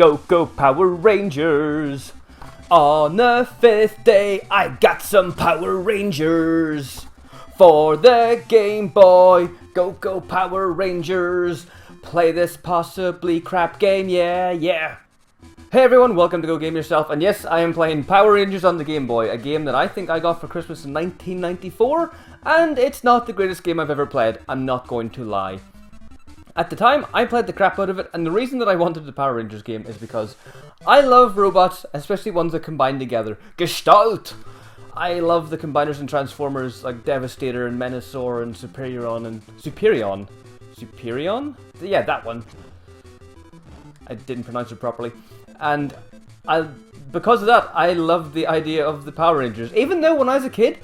Go, go, Power Rangers! On the 5th day, I got some Power Rangers! For the Game Boy, go, go, Power Rangers! Play this possibly crap game, yeah, yeah! Hey everyone, welcome to Go Game Yourself, and yes, I am playing Power Rangers on the Game Boy, a game that I think I got for Christmas in 1994, and it's not the greatest game I've ever played, I'm not going to lie. At the time, I played the crap out of it, and the reason that I wanted the Power Rangers game is because I love robots, especially ones that combine together. Gestalt! I love the combiners and transformers like Devastator and Megazord and Superion and... Superion? Superion? Yeah, that one. I didn't pronounce it properly. And because of that, I love the idea of the Power Rangers. Even though when I was a kid,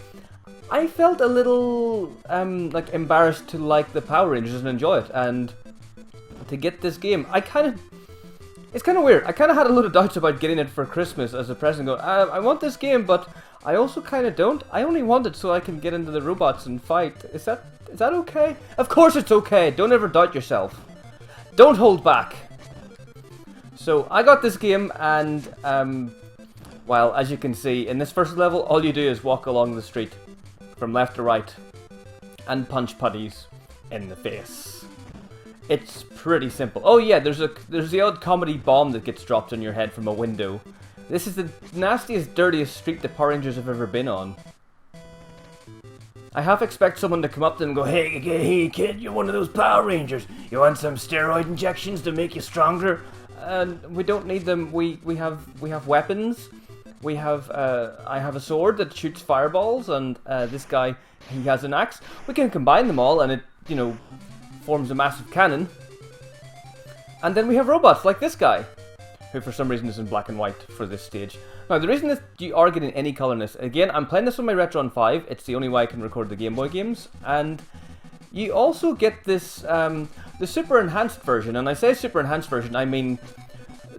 I felt a little like embarrassed to like the Power Rangers and enjoy it. And to get this game, it's kind of weird. I kind of had a lot of doubts about getting it for Christmas as a present. I want this game, but I also kind of don't. I only want it so I can get into the robots and fight. Is that okay? Of course it's okay. Don't ever doubt yourself. Don't hold back. So I got this game, and well, as you can see, in this first level, all you do is walk along the street from left to right and punch putties in the face. It's pretty simple. Oh yeah, there's the odd comedy bomb that gets dropped on your head from a window. This is the nastiest, dirtiest street the Power Rangers have ever been on. I half expect someone to come up to them and go, hey kid, you're one of those Power Rangers. You want some steroid injections to make you stronger? And we don't need them. We have weapons. We have I have a sword that shoots fireballs, and this guy, he has an axe. We can combine them all, and it, you know, forms a massive cannon. And then we have robots like this guy, who for some reason is in black and white for this stage. Now, the reason that you are getting any color in this, again, I'm playing this on my Retron 5. It's the only way I can record the Game Boy games, and you also get this the super enhanced version. And I say super enhanced version, I mean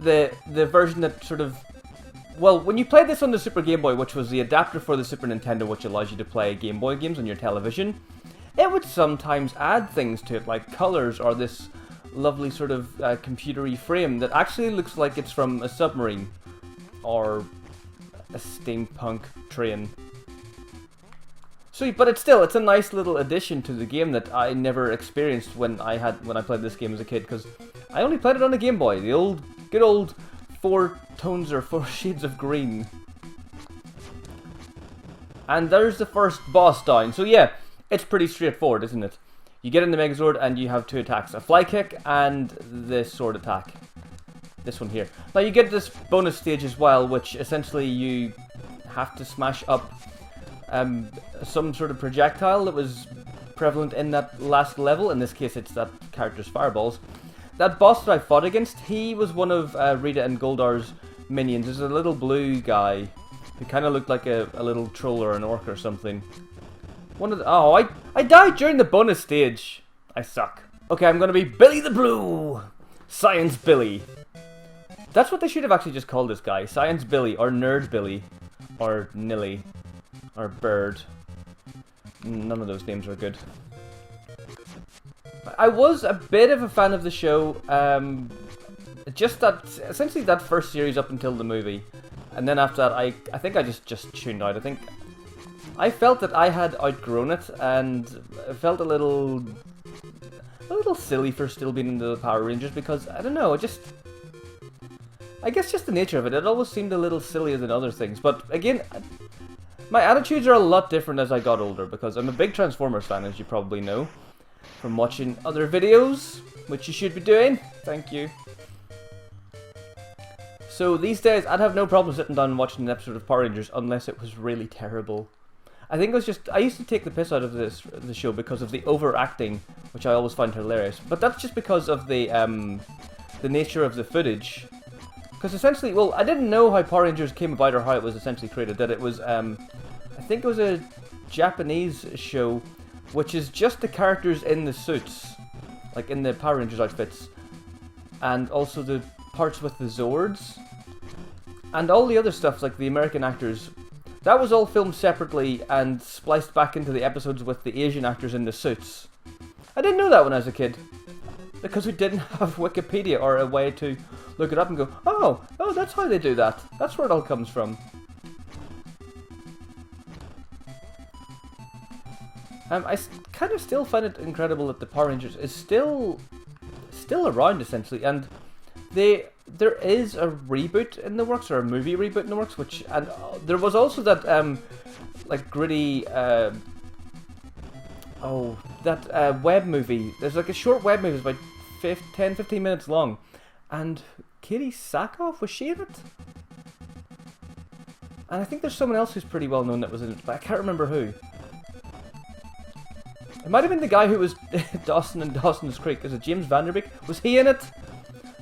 the version that sort of, well, when you play this on the Super Game Boy, which was the adapter for the Super Nintendo, which allows you to play Game Boy games on your television, it would sometimes add things to it, like colors or this lovely sort of computery frame that actually looks like it's from a submarine or a steampunk train. So, but it's a nice little addition to the game that I never experienced when I played this game as a kid, because I only played it on a Game Boy, the good old 4 tones or 4 shades of green. And there's the first boss down. So yeah, it's pretty straightforward, isn't it? You get in the Megazord and you have 2 attacks, a fly kick and this sword attack. This one here. Now you get this bonus stage as well, which essentially you have to smash up some sort of projectile that was prevalent in that last level. In this case, it's that character's fireballs. That boss that I fought against, he was one of Rita and Goldar's minions. There's a little blue guy who kind of looked like a little troll or an orc or something. I died during the bonus stage. I suck. Okay, I'm gonna be Billy the Blue! Science Billy. That's what they should have actually just called this guy. Science Billy, or Nerd Billy, or Nilly, or Bird. None of those names are good. I was a bit of a fan of the show, just that, essentially that first series up until the movie. And then after that, I think I just tuned out. I felt that I had outgrown it, and I felt a little silly for still being into the Power Rangers, because, I don't know, I guess just the nature of it always seemed a little sillier than other things. But again, my attitudes are a lot different as I got older, because I'm a big Transformers fan, as you probably know, from watching other videos, which you should be doing. Thank you. So these days, I'd have no problem sitting down and watching an episode of Power Rangers unless it was really terrible. I think I used to take the piss out of the show because of the overacting, which I always find hilarious. But that's just because of the nature of the footage. Because essentially, well, I didn't know how Power Rangers came about or how it was essentially created. That it was, I think it was a Japanese show, which is just the characters in the suits, like in the Power Rangers outfits, and also the parts with the Zords, and all the other stuff, like the American actors. That was all filmed separately and spliced back into the episodes with the Asian actors in the suits. I didn't know that when I was a kid. because we didn't have Wikipedia or a way to look it up and go, oh, that's how they do that. That's where it all comes from. I kind of still find it incredible that the Power Rangers is still around, essentially, and there is a reboot in the works, or a movie reboot in the works, which, and there was also that like gritty web movie. There's like a short web movie, it's about 10-15 minutes long, and Katie Sackhoff, was she in it? And I think there's someone else who's pretty well known that was in it, but I can't remember who. It might have been the guy who was Dawson in Dawson's Creek. Is it James Vanderbeek? Was he in it?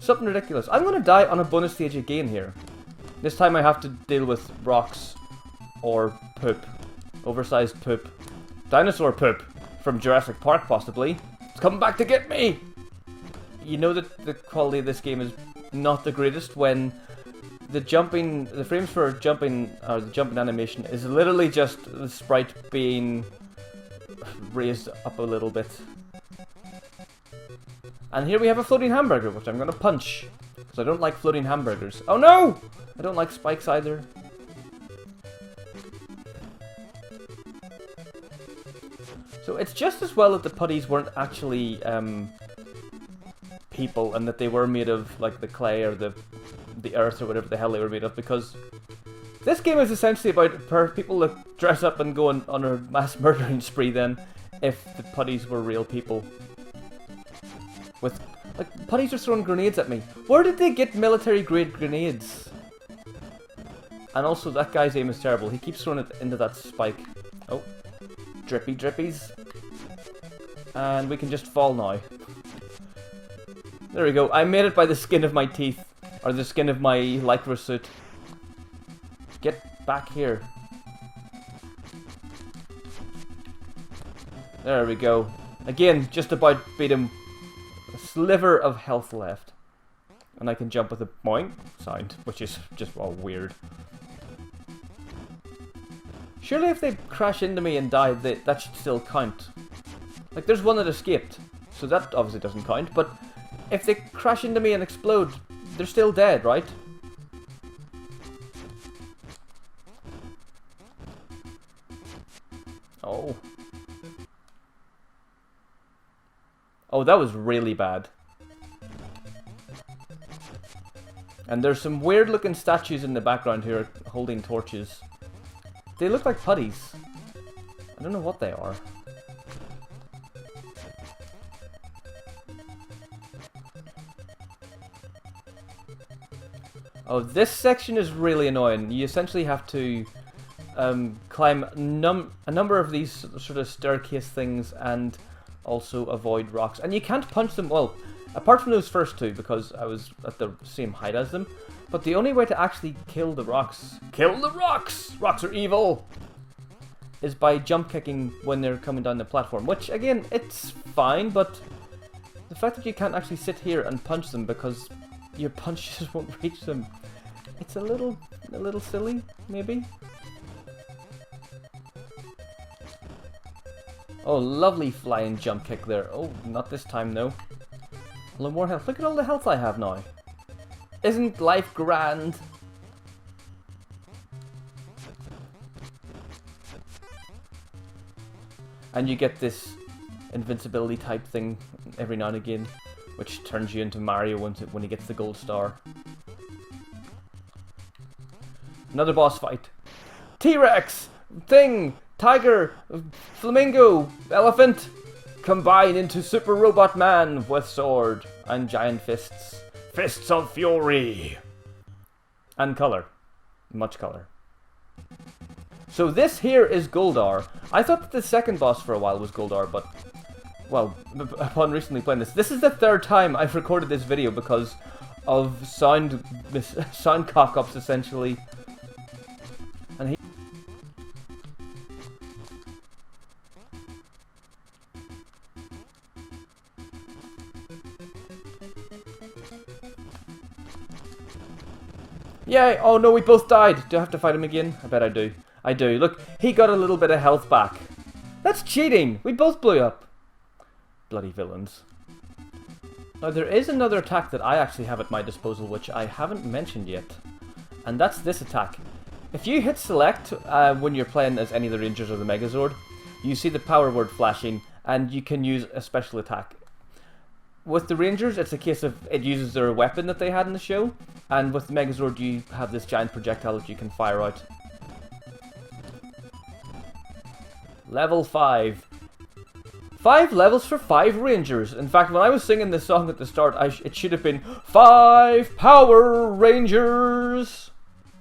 Something ridiculous. I'm going to die on a bonus stage again here. This time I have to deal with rocks or poop. Oversized poop. Dinosaur poop from Jurassic Park, possibly. It's coming back to get me! You know that the quality of this game is not the greatest when the frames for jumping, or the jumping animation is literally just the sprite being raised up a little bit. And here we have a floating hamburger, which I'm going to punch, because I don't like floating hamburgers. Oh no! I don't like spikes either. So it's just as well that the putties weren't actually people, and that they were made of like the clay or the earth or whatever the hell they were made of, because this game is essentially about people that dress up and go on a mass murdering spree then, if the putties were real people. With, like, putties are throwing grenades at me. Where did they get military grade grenades? And also, that guy's aim is terrible. He keeps throwing it into that spike. Oh. Drippy drippies. And we can just fall now. There we go. I made it by the skin of my teeth. Or the skin of my lycra suit. Get back here. There we go. Again, just about beat him. A sliver of health left. And I can jump with a boing sound, which is just all weird. Surely if they crash into me and die, that should still count. Like, there's one that escaped, so that obviously doesn't count, but if they crash into me and explode, they're still dead, right? Oh. Oh, that was really bad. And there's some weird looking statues in the background here holding torches. They look like putties. I don't know what they are. Oh, this section is really annoying. You essentially have to climb a number of these sort of staircase things and also avoid rocks. And you can't punch them, well, apart from those first two, because I was at the same height as them. But the only way to actually kill the rocks, rocks are evil, is by jump kicking when they're coming down the platform. Which, again, it's fine, but the fact that you can't actually sit here and punch them because your punches won't reach them, it's a little silly, maybe. Oh, lovely flying jump kick there. Oh, not this time, no. A little more health. Look at all the health I have now. Isn't life grand? And you get this invincibility type thing every now and again, which turns you into Mario when he gets the gold star. Another boss fight. T-Rex! Thing! Tiger! Flamingo! Elephant! Combine into Super Robot Man with sword and giant fists. Fists of Fury! And colour. Much colour. So this here is Goldar. I thought that the second boss for a while was Goldar, but, well, upon recently playing this is the third time I've recorded this video because of sound cock-ups, essentially. And he... Yay! Oh no, we both died! Do I have to fight him again? I bet I do. I do. Look, he got a little bit of health back. That's cheating! We both blew up. Bloody villains. Now there is another attack that I actually have at my disposal, which I haven't mentioned yet. And that's this attack. If you hit select when you're playing as any of the Rangers or the Megazord, you see the power word flashing, and you can use a special attack. With the Rangers, it's a case of it uses their weapon that they had in the show, and with the Megazord you have this giant projectile that you can fire out. Level 5. 5 levels for 5 Rangers. In fact, when I was singing this song at the start, it should have been 5 Power Rangers!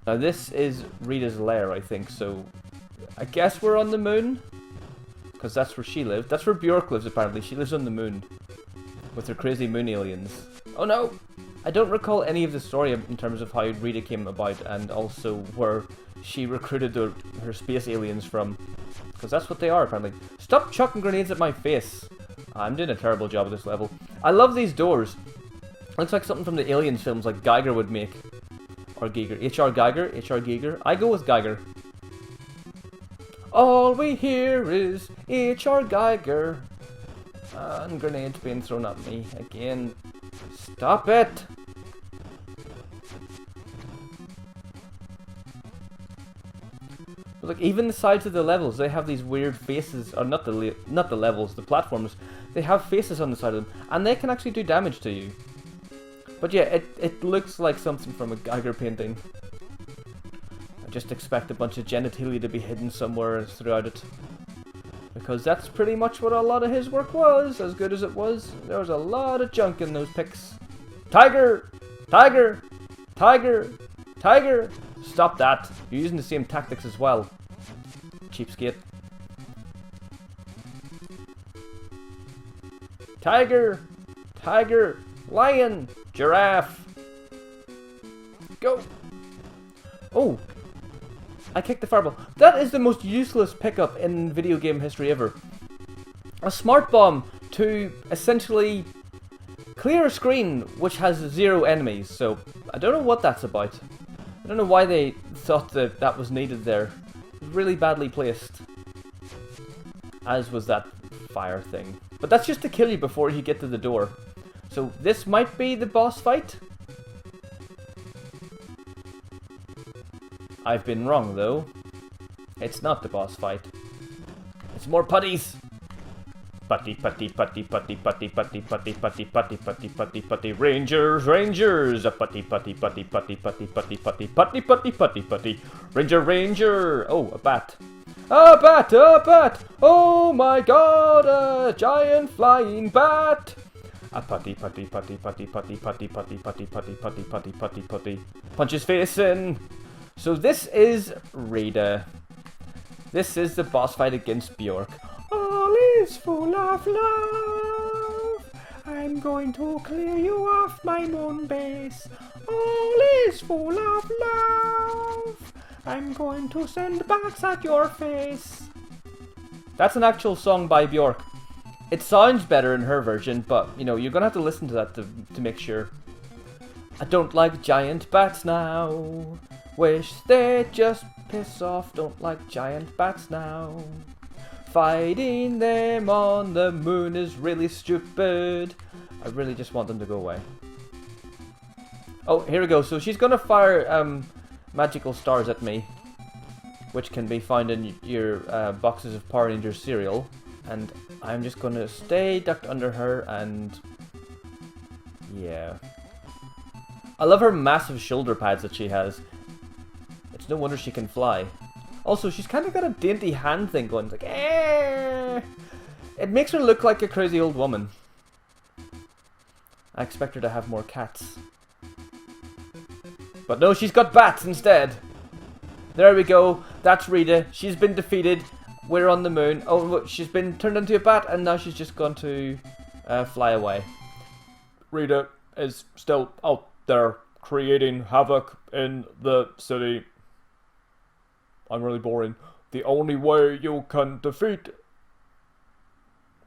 Now this is Rita's lair, I think, so I guess we're on the moon? Because that's where she lives. That's where Bjork lives, apparently. She lives on the moon. With her crazy moon aliens. Oh no! I don't recall any of the story in terms of how Rita came about, and also where she recruited her space aliens from. Because that's what they are, apparently. Stop chucking grenades at my face! I'm doing a terrible job at this level. I love these doors. Looks like something from the Aliens films like Geiger would make. Or Giger. H.R. Geiger? H.R. Giger? I go with Geiger. All we hear is H.R. Geiger. And grenades being thrown at me again. Stop it! But look, even the sides of the levels, they have these weird faces. Or not the levels, the platforms. They have faces on the side of them, and they can actually do damage to you. But yeah, it looks like something from a Geiger painting. I just expect a bunch of genitalia to be hidden somewhere throughout it. Because that's pretty much what a lot of his work was, as good as it was. There was a lot of junk in those pics. Tiger! Tiger! Tiger! Tiger! Stop that. You're using the same tactics as well. Cheapskate. Tiger! Tiger! Lion! Giraffe! Go! Oh! I kicked the fireball. That is the most useless pickup in video game history ever. A smart bomb to essentially clear a screen which has 0 enemies. So I don't know what that's about. I don't know why they thought that that was needed there. It was really badly placed. As was that fire thing. But that's just to kill you before you get to the door. So this might be the boss fight. I've been wrong, though. It's not the boss fight. It's more putties! Putty, putty, putty, putty, putty, putty, putty, putty, putty, putty, putty, putty, Rangers, Rangers! A putty, putty, putty, putty, putty, putty, putty, putty, putty, putty, putty, Ranger, Ranger! Oh, a bat. A bat, a bat! Oh my god, a giant flying bat! A putty, putty, putty, putty, putty, putty, putty, putty, putty, putty, putty, putty, putty. Punch his face in! So this is Rita. This is the boss fight against Bjork. All is full of love. I'm going to clear you off my moon base. All is full of love. I'm going to send bats at your face. That's an actual song by Bjork. It sounds better in her version, but you know, you're gonna have to listen to that to make sure. I don't like giant bats now. Wish they'd just piss off, don't like giant bats now. Fighting them on the moon is really stupid. I really just want them to go away. Oh, here we go. So she's gonna fire magical stars at me, which can be found in your boxes of Power Rangers cereal. And I'm just gonna stay ducked under her and... yeah. I love her massive shoulder pads that she has. It's no wonder she can fly. Also, she's kind of got a dainty hand thing going. It's like, eh. It makes her look like a crazy old woman. I expect her to have more cats. But no, she's got bats instead. There we go. That's Rita. She's been defeated. We're on the moon. Oh, she's been turned into a bat, and now she's just gone to fly away. Rita is still out there creating havoc in the city. I'm really boring. The only way you can defeat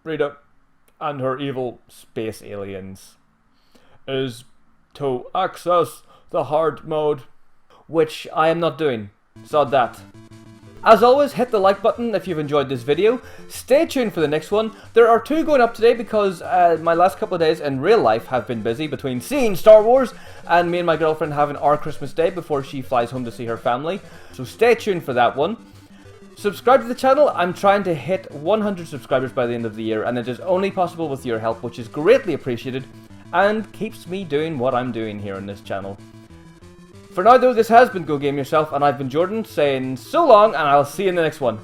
Rita and her evil space aliens is to access the hard mode, which I am not doing. Sod that. As always, hit the like button if you've enjoyed this video. Stay tuned for the next one. There are 2 going up today because my last couple of days in real life have been busy between seeing Star Wars and me and my girlfriend having our Christmas day before she flies home to see her family. So stay tuned for that one. Subscribe to the channel. I'm trying to hit 100 subscribers by the end of the year, and it is only possible with your help, which is greatly appreciated and keeps me doing what I'm doing here on this channel. For now though, this has been Go Game Yourself, and I've been Jordan saying so long, and I'll see you in the next one.